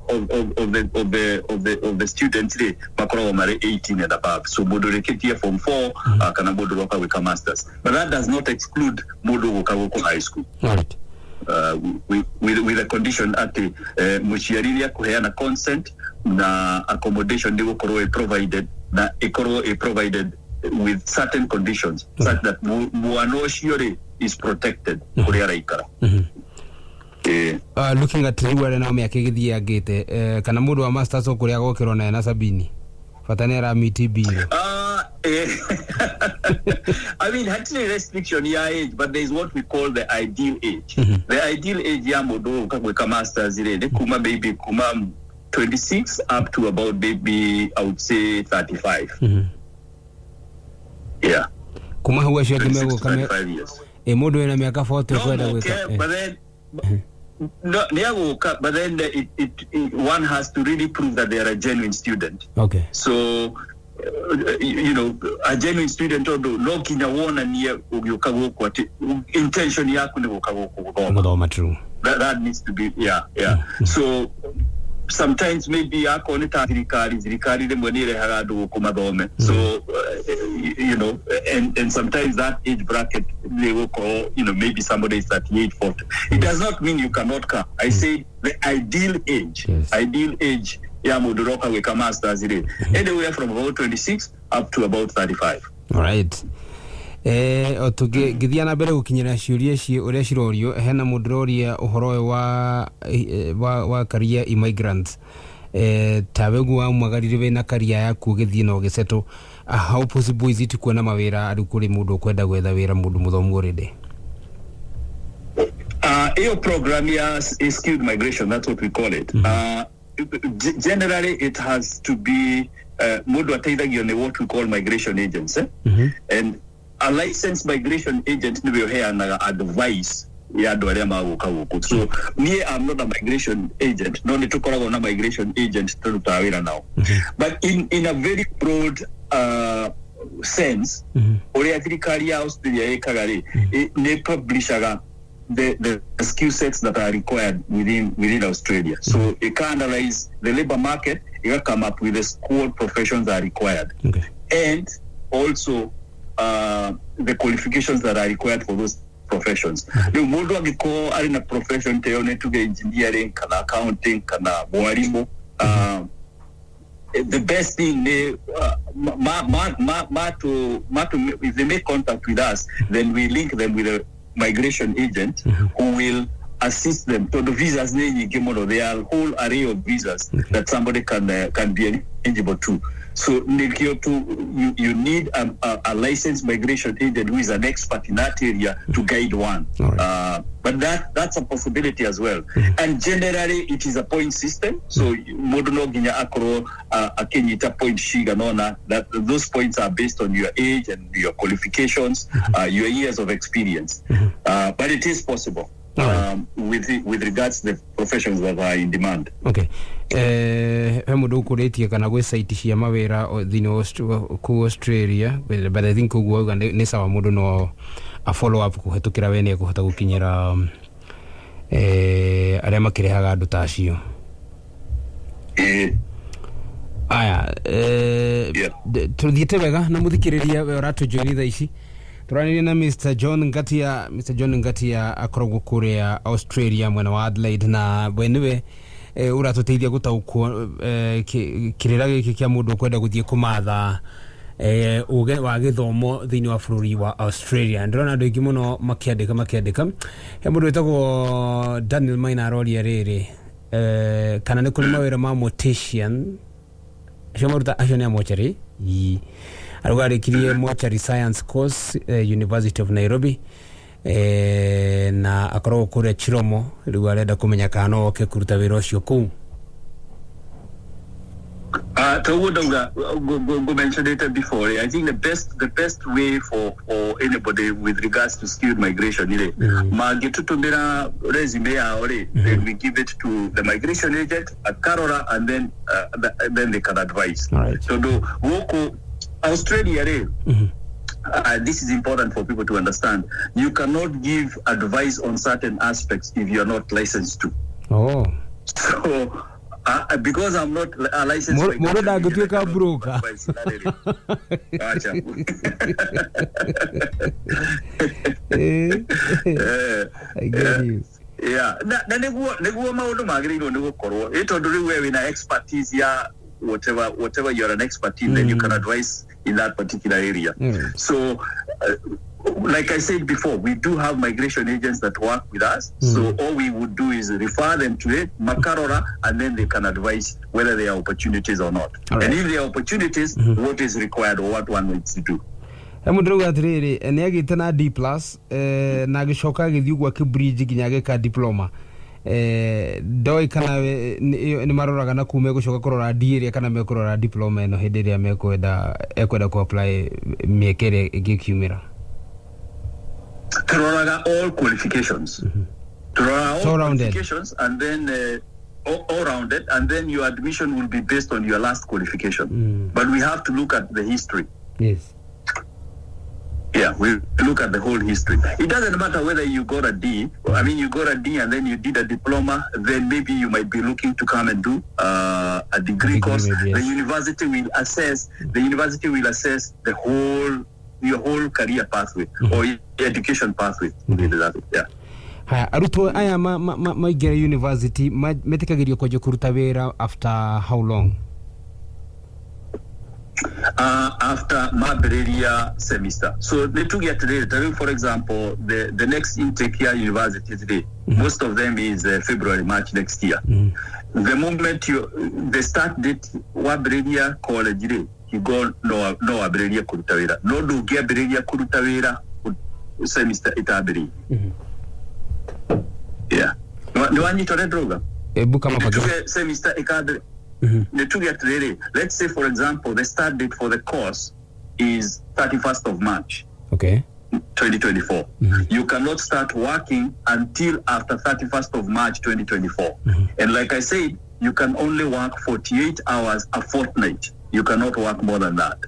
the students today makoro mare 18 and above. So modu reketia form 4 kana modu waka weka masters. But that does not exclude modu waka high school. Right. With a condition at the muchiariria kuheana consent na accommodation they were provided na provided with certain conditions such that muanoshiyore is protected kuriara ikara. Looking at where na me akigithia gite kana mundu wa masters okuria gokero na 70 fatanera mitibi. I mean, actually restriction ya age, but there is what we call the ideal age. The ideal age ya modo kwa masters ile kuma maybe kuma 26 up to about maybe I would say 35. Yeah. Kuma huwa shia kimego kama modo ina miaka 40 kwenda weka. But then but then one has to really prove that they are a genuine student. Okay. So a genuine student odo no kinyaona niye uyokago kwa intention yako ni ukago kugoma. True. That needs to be So sometimes maybe yako ni zirikari de mwenire haradu kumadome. So and sometimes that age bracket they will call maybe somebody is 38, 40. It does not mean you cannot come. I say the ideal age. Yes. Ideal age ya muduroka weka masters ile anywhere from about 26 up to about 35. All right. Otuge githiana mbere gukinyira ciuria cie uria cirorio hena muduroria uhoro wa career immigrants tabegu wa magarire na career yaku githie no giseto how possible is it kuona mawira ari kuri mundu kwenda gwetha wira mundu muthomu already? Your program is skilled migration, that's what we call it. Generally it has to be mudu ataithagio ni what we call migration agents, and a licensed migration agent niwe heanaga advice ya andu aria maguka guku. So I'm not a migration agent, no nitukoragwo na migration agent turuta wira nao. But in a very broad sense uria thirikari ya Australia ikaga ri ni publishaga the skill sets that are required within Australia. So it can analyze the labor market, it will come up with the skilled professions that are required. Okay. And also the qualifications that are required for those professions. The model of the in a profession to engineering, kana accounting, kana mwalimu. The best thing if they make contact with us, then we link them with a migration agent who will assist them to the visas. There are a whole array of visas that somebody can be eligible to. So you need a licensed migration agent who is an expert in that area to guide one. Right. But that's a possibility as well. And generally it is a point system. So moduno ginya akro akenyita point shiga nona, that those points are based on your age and your qualifications, your years of experience. But it is possible. With regards to the professions that are in demand. Okay. Mudu kuretia kana gwe site cia mawira thini ku Australia, but I think kugo ni sawa mudu no a follow up kuhetukira wene kuhota gukinyira aria makirehaga andu tacio. Aya tuthiete wega na muthikiriria we oratu joinitha ici turanirie na Mr. John Ngatia akoragwo kuria Australia mwena wa Adelaide, na bweniwe uratuteithia gutaukwo kirira giki kia mundu kwenda guthie kumatha uge wa githomo thini wa bururi wa Australia. Ndrona andu ingi muno makiandika he mundu wetagwo Daniel Maina aroria riri kana ni kuri mawira ma mortician shomaruta ashone mochari arugarikirie mortuary science course University of Nairobi na akorwo kure Chiromo riu arenda kumenya kana oke kuruta wira ucio ku. Go mentioned it before. I think the best way for anybody with regards to skilled migration, magitutumira resume yaore, then we give it to the migration agent at Karora, and then they can advise. Right. So do woko Australia, this is important for people to understand. You cannot give advice on certain aspects if you are not licensed to. Oh. So, because I'm not a licensed broker. I get you. Yeah. Nego maudu magri no nego koro. Ito duri we na expertise ya whatever you're an expert in, then you can advise in that particular area. So like I said before, we do have migration agents that work with us. So all we would do is refer them to it, Makarora, and then they can advise whether there are opportunities or not. Right. And if there are opportunities, what is required or what one needs to do. Mudruga atiriri ene agite na D+ na gicoka githiu gwa Cambridge ginyage ka diploma doi kana ni maroraga na kume gucoka kurora D area kana me kurora diploma no hindi ria mekwenda ku apply miekere gikiumira. Turoraga all qualifications. Turoraga all qualifications, and then all rounded, and then your admission will be based on your last qualification. But we have to look at the history. Yes. Yeah, we look at the whole history. It doesn't matter whether you got a D. I mean, you got a D and then you did a diploma. Then maybe you might be looking to come and do a degree course. Maybe, yes. The university will assess. The university will assess your whole career pathway or your education pathway. Yeah. Haya aruto aya maigera university metikagirio koje kuruta wira after how long? After Maberelia semester. So they took it today. For example, the next intake here university today, most of them is February, March next year. The moment the start date Maberelia college day, you go no Maberelia kurutawira. No do get Maberelia kurutawira semester itabiri. Yeah. No anyi tore droga. Buka mapaga. Semester ikadri. Let's say, for example, the start date for the course is 31st of March. Okay. 2024. You cannot start working until after 31st of March 2024. And like I said, you can only work 48 hours a fortnight. You cannot work more than that.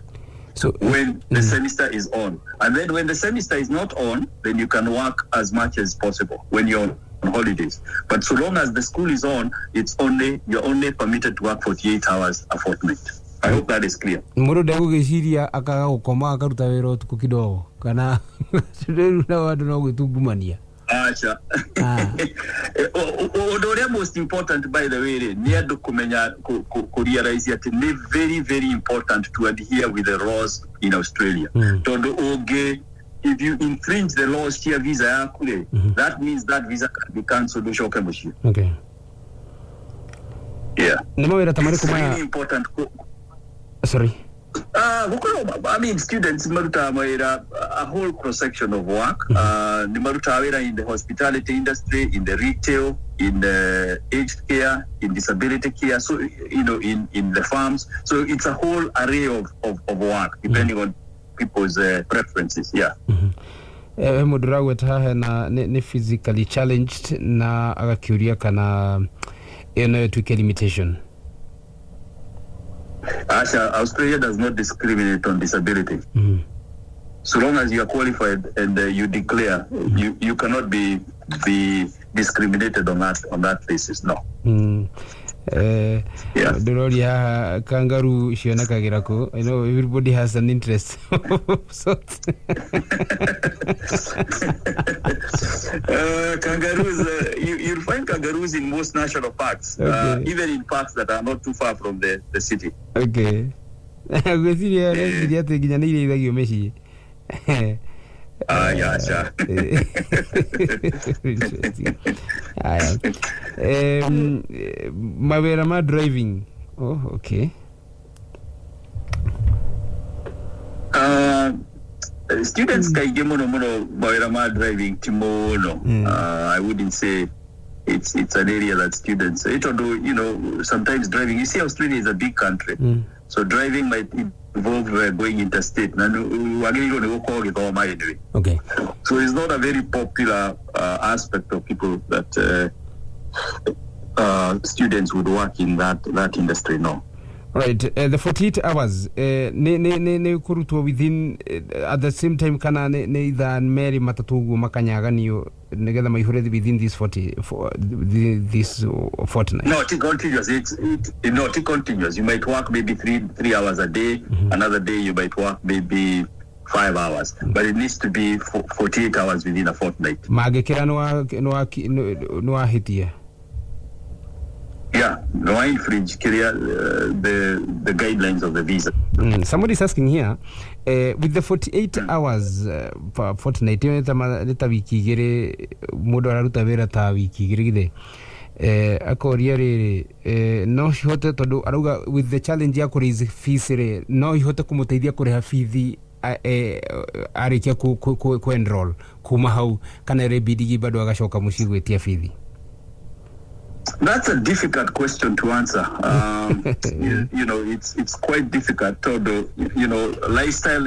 So when the semester is on. And then when the semester is not on, then you can work as much as possible when you're on holidays. But so long as the school is on, you're only permitted to work 48 hours a fortnight. I hope that is clear. Muro dego geciria akaga gukoma akaruta wira utuku kidogo kana na watu no gwitungumania. Acha. Odoria most important by the way ni ando kumenya ku realize that it's very very important to adhere with the laws in Australia. Tondo oge if you infringe the laws here visa yakule that means that visa can be cancelled ushoke mushi. Okay. Yeah. Namawira tamari kumaya. Very important. Sorry. I mean, students, a whole cross section of work. In the hospitality industry, in the retail, in the aged care, in disability care. So, in the farms. So it's a whole array of work, depending on people's preferences. Yeah. Mudura weta na ne physically challenged na agakiuria kana tuke limitation. Asha, Australia does not discriminate on disability. So long as you are qualified and you declare, you cannot be discriminated on that basis. No. Yeah. Dororia kangaroo shiona kagirako. I know everybody has an interest. Kangaroos, you'll find kangaroos in most national parks, okay. Even in parks that are not too far from the city. Okay. Yeah, sure. Mawera driving. Oh, okay. Students mawera driving timono. I wouldn't say it's an area that students. Although sometimes driving. You see, Australia is a big country, so driving might involve going interstate. Okay. So it's not a very popular aspect of people that students would work in that industry. No. Right. The 48 hours. Ne kuruto within at the same time kana ne either Mary matatugu makanyaga niyo negeda maihuredi within this 40 for this fortnight. No, it continuous. It's continuous. You might work maybe 3 hours a day. Another day you might work maybe 5 hours, but it needs to be 48 hours within a fortnight. Magekera no hitia. Yeah, no infringe the guidelines of the visa. Somebody's asking here, with the 48 hours for fortnight, leta wiki gere mudo araruta wera ta wiki gere akoria rere no hihote tondu aruga with the challenge ya kurize fees re no hihote kumuteithia kuriha fithi arikia ku enroll kuma hau kana rebidigi bado agashoka mushigwetia fithi. That's a difficult question to answer. It's quite difficult. Lifestyle,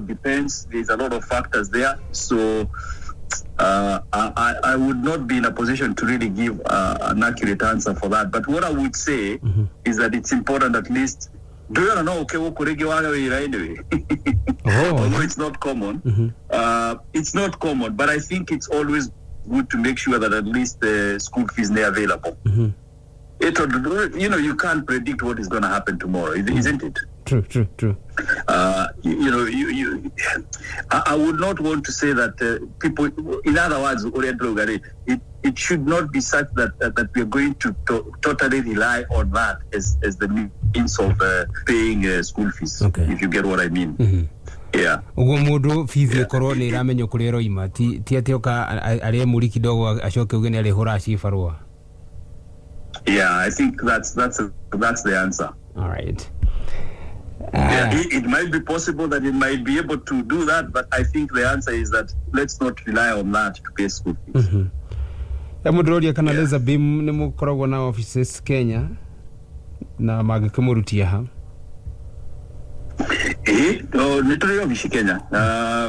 depends. There's a lot of factors there. So I would not be in a position to really give an accurate answer for that. But what I would say is that it's important at least. Do you know? Okay, anyway. Although it's not common. It's not common, but I think it's always good to make sure that at least the school fees are available. You can't predict what is going to happen tomorrow, isn't it? True. I would not want to say that people, in other words, it should not be such that we are going to totally rely on that as the means of paying school fees, if you get what I mean. Yeah. Ugo mudu fizi koroni ramenyo kulero ima ti atioka ale muri kidogo ashoke ugeni ale hora ashifarua. Yeah, I think that's the answer. All right. It might be possible that it might be able to do that, but I think the answer is that let's not rely on that to pay school fees. Mudrodia kana Laserbeam ni mukorogo na offices Kenya na magikemurutia ha. Kenya.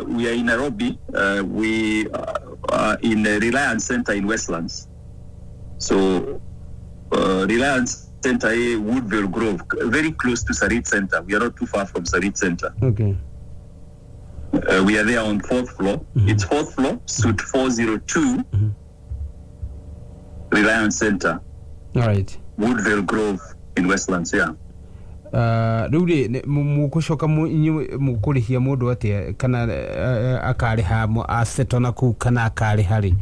We are in Nairobi. We are in a Reliance Center in Westlands. So Reliance Center, Woodville Grove, very close to Sarit Center. We are not too far from Sarit Center. Okay. We are there on 4th floor. It's 4th floor, suite 402, Reliance Center. All right. Woodville Grove in Westlands, yeah. Rudi mukushoka mukurihia mundu atia kana akariha asetona ku kana akarihari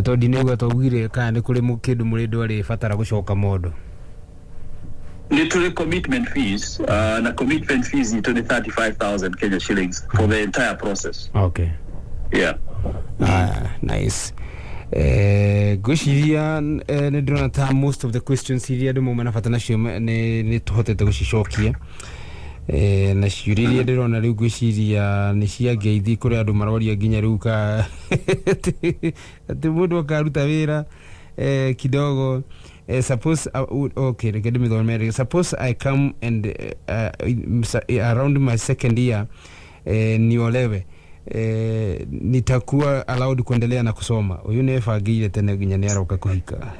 tondi nigwa togwire kana ni kuri mukindu murindo ari fatara gushoka mundu literally commitment fees na commitment fees is 35,000 Kenya shillings for the entire process. Okay. Yeah. Nice. Gushiria ne drona most of the questions here do mumana fatana shima ne tuhotete gushishokia na shuriria drona riu gushiria ni cia geithi kuri andu maroria ginya riu ka ati mundu akaruta wira kidogo suppose okay get me the suppose I come and around my second year niolewe nitakuwa allowed kuendelea na kusoma. Huyu nefagile tena ginya ni aroka kuhika.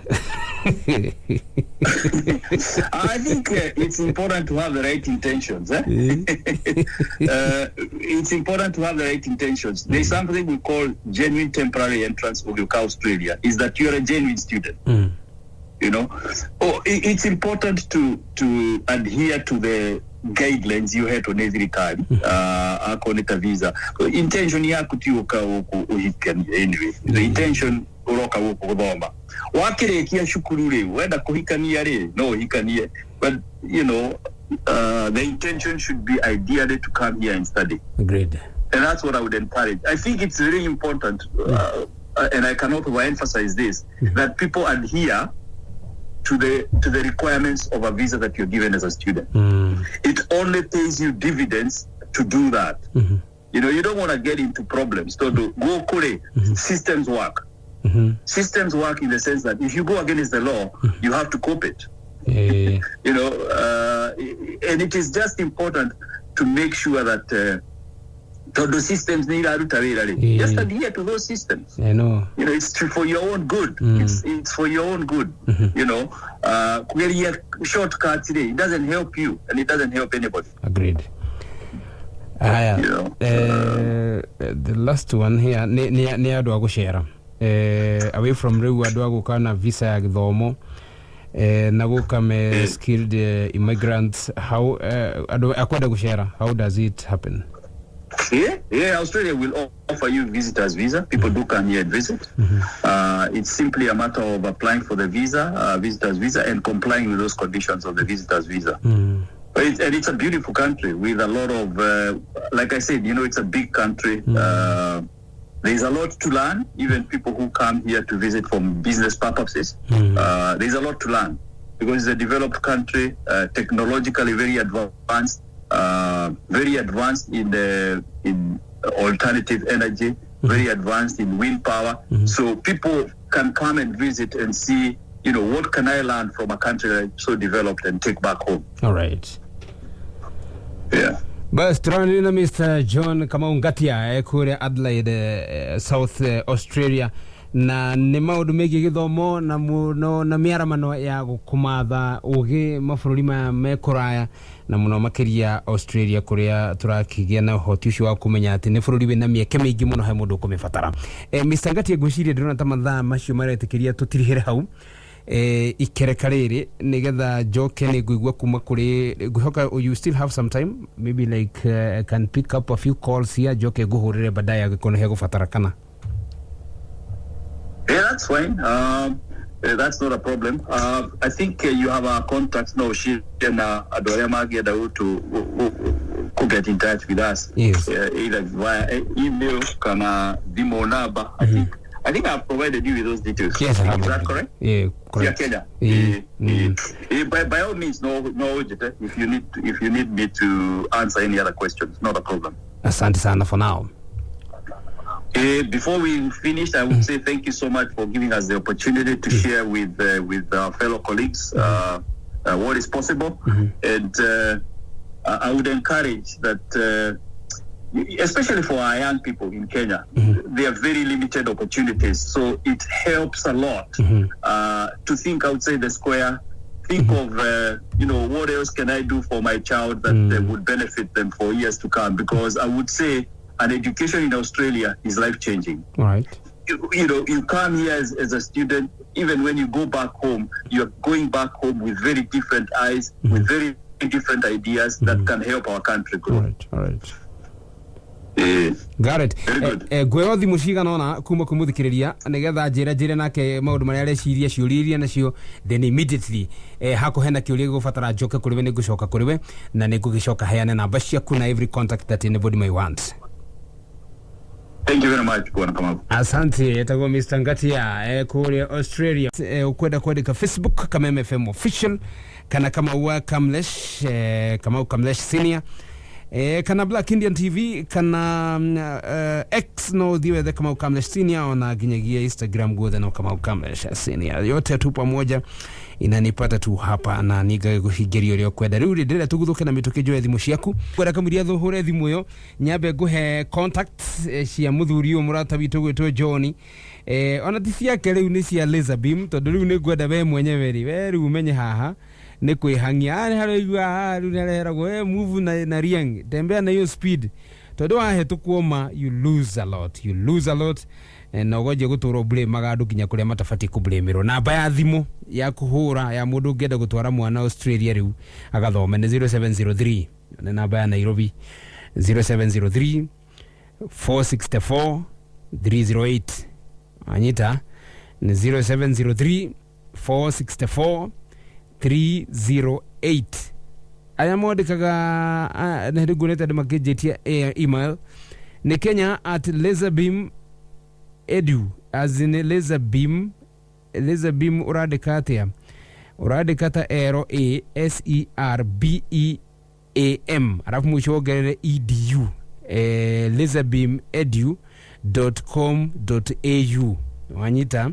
I think it's important to have the right intentions. It's important to have the right intentions. There's something we call genuine temporary entrance of Australia. Is that you're a genuine student. You know, it's important to adhere to the guidelines you had on every card akoneta visa intention yako tiuka uhikani anyway the intention uroka gukoma wakirekia shukuru leo wenda kuhikania le no hikanie but you know the intention should be ideally to come here and study. Agreed. And that's what I would encourage. I think it's really important and I cannot overemphasize this that people adhere to the requirements of a visa that you're given as a student. It only pays you dividends to do that. You know, you don't want to get into problems. So go kule, systems work. Systems work in the sense that if you go against the law, you have to cope it. You know, and it is just important to make sure that those systems need to just adhere to those systems. I know. You know, it's for your own good. It's for your own good. You know, shortcuts today, it doesn't help you and it doesn't help anybody. Agreed. You know, the last one here, ne adu agushera. Away from Riu adu agukana visa ya githomo. Naguka me skilled immigrants. How akwada gushera? How does it happen? Yeah, Australia will offer you visitors visa. People do come here and visit. It's simply a matter of applying for the visa, visitors visa, and complying with those conditions of the visitors visa. And it's a beautiful country with a lot of, like I said, you know, it's a big country. There's a lot to learn. Even people who come here to visit for business purposes, there's a lot to learn because it's a developed country, technologically very advanced. Very advanced in alternative energy, very advanced in wind power. So people can come and visit and see, you know, what can I learn from a country that's so developed and take back home. All right. Yeah. But Strandina Mr. John Kamau Ngatia kure Adelaide, South Australia. Na ni maundu megi githomo na muno na miaramano ya gukumatha ugi mafururi mekuraya na muno makiria Australia kuria turakigia na uhoti ucio wa kumenya ati ni fururi wina mieke mingi muno he mundu kumifatara. Mr. Ngatia ngwiciria ndirona ta mathaa macio maretikiria tutirihire hau ikereka riri nigetha joke ni nguigua kuma kuri guhoka. You still have some time, maybe like I can pick up a few calls here joke guhurire badaya agikono he gufatara kana. Yeah, that's fine. That's not a problem. I think you have our contacts now. She and Adoyama get out to get in touch with us. Yes. Either via email, kana demo number. I think I've provided you with those details. Yes, is that correct? Yeah, correct. Yeah, Kenya. By all means, no, if you need me to answer any other questions, not a problem. Asante sana for now. Before we finish, I would say thank you so much for giving us the opportunity to share with our fellow colleagues what is possible. And I would encourage that, especially for our young people in Kenya, there are very limited opportunities. So it helps a lot to think outside the square, think of, what else can I do for my child that would benefit them for years to come? Because I would say an education in Australia is life-changing. All right. You come here as a student, even when you go back home, you're going back home with very different eyes, with very different ideas that can help our country grow. All right. Got it. Gweo thimu ciganona kuma kumuthikiriria nigetha njire nake maundu maria areciria ciuriria nacio then immediately hako hena kiuria gubatara njoke kuriwe ni gucoka kuriwe na ni gugicoka heane namba ciaku na every contact that anybody may want. Thank you very much, Bwana Kamau. Asante, etago Mr. Ngatia kuria Australia. Ukwenda kuandika Facebook kama MFM official kana kama wa Kamlesh Kamlesh senior. Kana Black Indian TV kana X no diwe kama Kamlesh senior ona ginyagia Instagram gothe no kama Kamlesh senior. Yote tu pamoja inanipata tu hapa na niga guhigerio ryo kwenda riu ndire tuguthuke na mituke jo thimu ciaku kwenda kamuria thuhure thimu yo nyambe guhe contact cia muthuri u murata witu gwitwo John ona ti ciake riu ni cia Laserbeam tondu riu ni gwenda we mwenyewe riu umenye haha ni kwihangia ari harigwa riu nereragwo move na rieng tembea na hiyo speed tondu wahetukuma you lose a lot na goje guturo blame magadu kinya kuria matafati ku blameiro namba ya thimu ya kuhura ya mundu ngenda gutwara mwana Australia riu agathome ni 0703 na namba ya Nairobi 0703 464 308 anyita ni 0703 464 308 aya modikaga na ndiguneta makejetia email ni Kenya@Laserbeam edu as in Laserbeam uradikata LASERBEAM alafu mwisho gerere edu laserbeamedu.com.au wanyita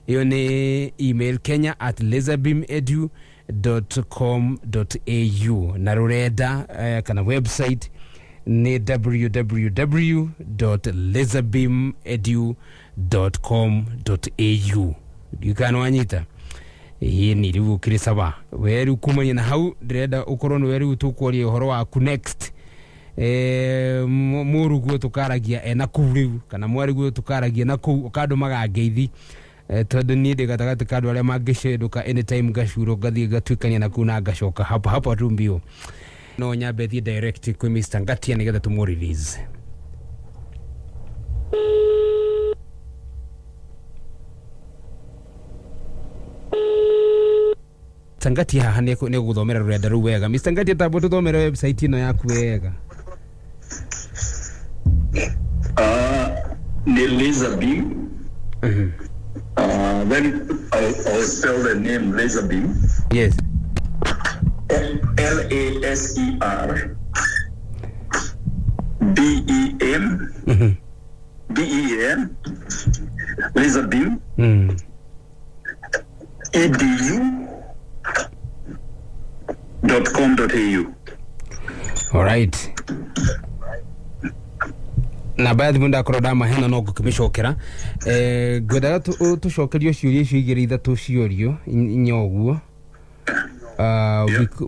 hiyo ni email kenya@laserbeamedu.com.au na rurenda kana website ni www.laserbeamedu.com.au dukano wanyita hii ni riu kirisaba weru kumanya na hau ndrenda ukorwo ni weru tukworia uhoro waku next murugu tukaragia na kuriu kana mwarigu tukaragia na ku kado magangeithi tondu ni ndigatagati kado aria mangisheduka anytime gashuro gathie gatwikania na kuna gashoka hapa rumbio no nyambe thi direct kwi Mr. Ngatia nigetha tumu release Ngatia haha ni guthomera rurenda ru wega Mr. Ngatia tabo tuthomera website ino yaku wega ni Laserbeam. Then I'll spell the name Laserbeam. Yes. LASERBEAM BEAM Laserbeam edu.com.au. All right. Na baadhi munda korodama hena no gukimishokera gwenda tucokerio ciuria ciigire ithatu ciorio inyoguo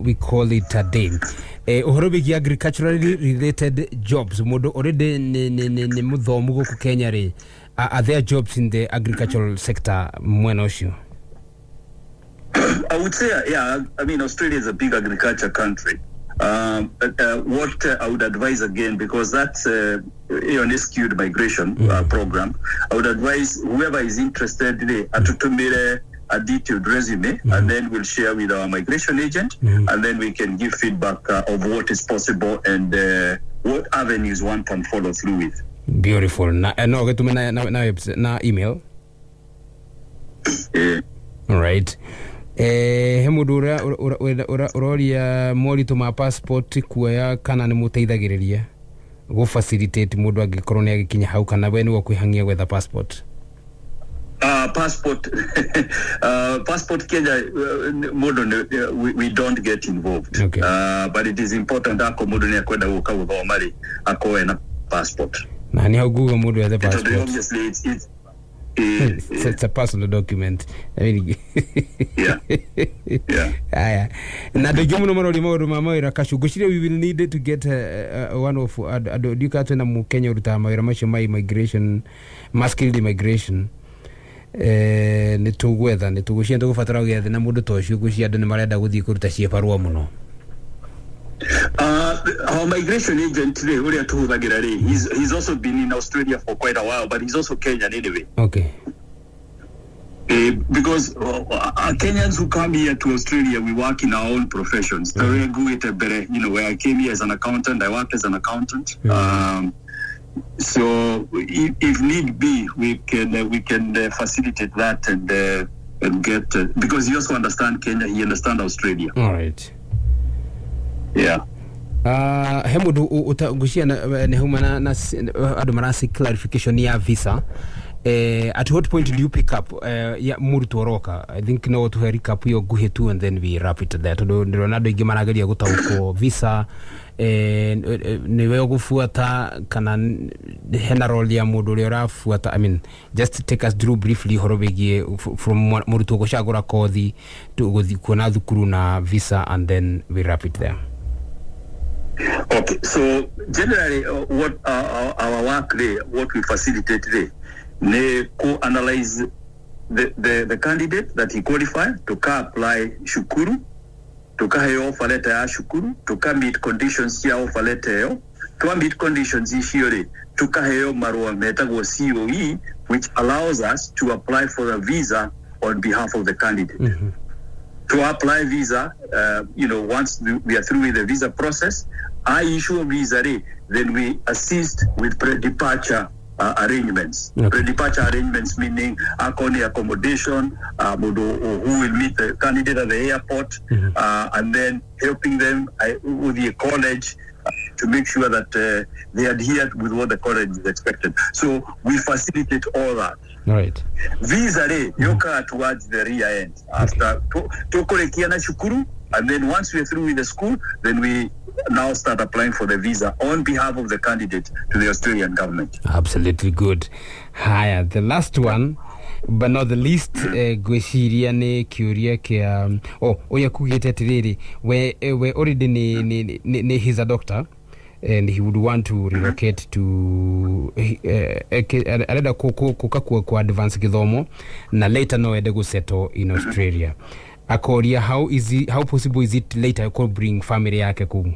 we call it a day uhoro bigi agriculturally related jobs mundu already ni muthomu guku Kenya ri are there jobs in the agricultural sector mwena ucio? I would say I mean Australia is a big agriculture country. What I would advise again, because that's an skewed migration program, I would advise whoever is interested to a detailed resume, and then we'll share with our migration agent, and then we can give feedback of what is possible and what avenues one can follow through with. Beautiful. Na email. All right. Hemudura uroria moritu ma passport kuya kana ni muteithagiriria go facilitate mundu agikorwo ni agikinya hau kana we ni wo kwihangia gwetha passport passport Kenya we don't get involved. Okay. But it is important ako mundu ni akwenda guka guthoma ri akowe na passport na ni hau guga mundu ethe passport obviously it's It's a personal document. I mean, yeah. Yeah. Na dojumu no maroli mauru mamaira kashu gushire we will need to get one of adukatwe na mu Kenya uruta maira masho my migration masculine immigration nitugwetha nitugushia ndugufatara gethe na mundu toshu gushia andu ni marenda guthii kuruta cieparwa muno. Our migration agent today, he's also been in Australia for quite a while, but he's also Kenyan anyway. Okay. Because Kenyans who come here to Australia, we work in our own professions. Where I came here as an accountant, I worked as an accountant. So if need be, we can facilitate that and get because he also understands Kenya, he understands Australia. All right. Yeah. Hemudu utagushia na humana na adumarasi clarification ya visa. At what point do you pick up ya muri tuoroka? I think no to recap yo guhe tu and then we wrap it there. Ndo nado igimanagari ya guta uko visa niwe gufuata kana hena role ya mudu leora fuata. I mean, just take us through briefly horobegie from muri tuoko shagora kothi to kuona dhukuru na visa and then we wrap it there. Okay, so generally what our work today, what we facilitate today, ne co-analyze the candidate that he qualified to apply shukuru, to hayo offer letter ya shukuru, to meet conditions ya offer letter yo, to meet conditions ishiore, to hayo marua metago COE, which allows us to apply for a visa on behalf of the candidate. Mm-hmm. To apply visa, once we are through with the visa process, I issue a visa, then we assist with pre-departure arrangements. Okay. Pre-departure arrangements meaning accommodation, who will meet the candidate at the airport, and then helping them with the college to make sure that they adhere with what the college is expected. So we facilitate all that. Right. Visa yoka towards the rear end. After tokorekiana shukuru, and then once we're through with the school, then we now start applying for the visa on behalf of the candidate to the Australian government. Absolutely good. Haya, the last one, but not the least, gweshiria ne curia ke oya kugete tiriri we already ne he's a doctor and he would want to relocate to areda ku advance githomo na later no ede go settle in Australia. Akoria, how possible is it later could bring family yake ku?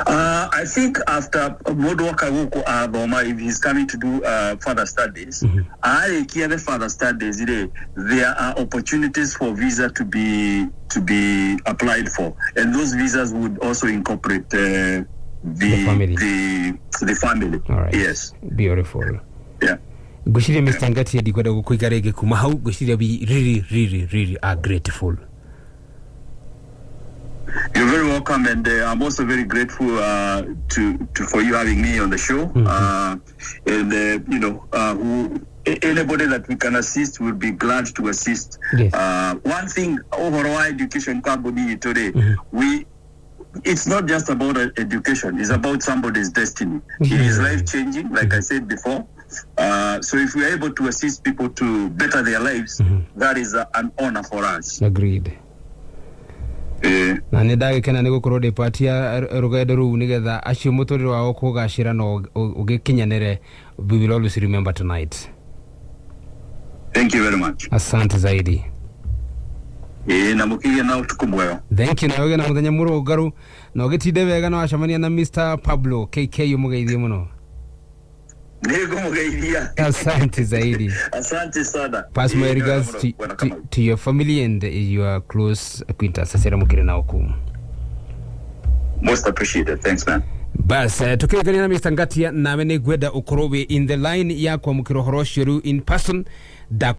I think after Modoka Boma, if he's coming to do further studies, I hear the further studies there are opportunities for visa to be applied for, and those visas would also incorporate the family. The family. All right. Yes. Beautiful. Yeah. Gushiri Mr. Ngati adikwenda gukuigarege kumahau gushiri we really are grateful. You're very welcome, and I'm also very grateful for you having me on the show. Anybody that we can assist, will be glad to assist. Yes. One thing overall education company today, it's not just about education; it's about somebody's destiny. It is life changing, like I said before. So if we are able to assist people to better their lives, that is an honor for us. Agreed. Na nidage kana nego korode patia rugendo ru nigetha acio mutori wao kugashira no ugikinyanire. We will always remember tonight. Thank you very much. Asante zaidi. Na mukiye na utukumweo. Thank you na yoga na muthenya muro garu no gitinde wega no achamania na Mr. Pablo KK umugeithie muno. Nego mugeithia. Asante zaidi. Asante sana. Pass my regards to your family and your close acquaintance. Asera mukire na oku. Most appreciated. Thanks, man. Bas tukirikania na Mr. Ngatia na mene gweda ukorowe in the line ya kwa mukiro horoshiru in person da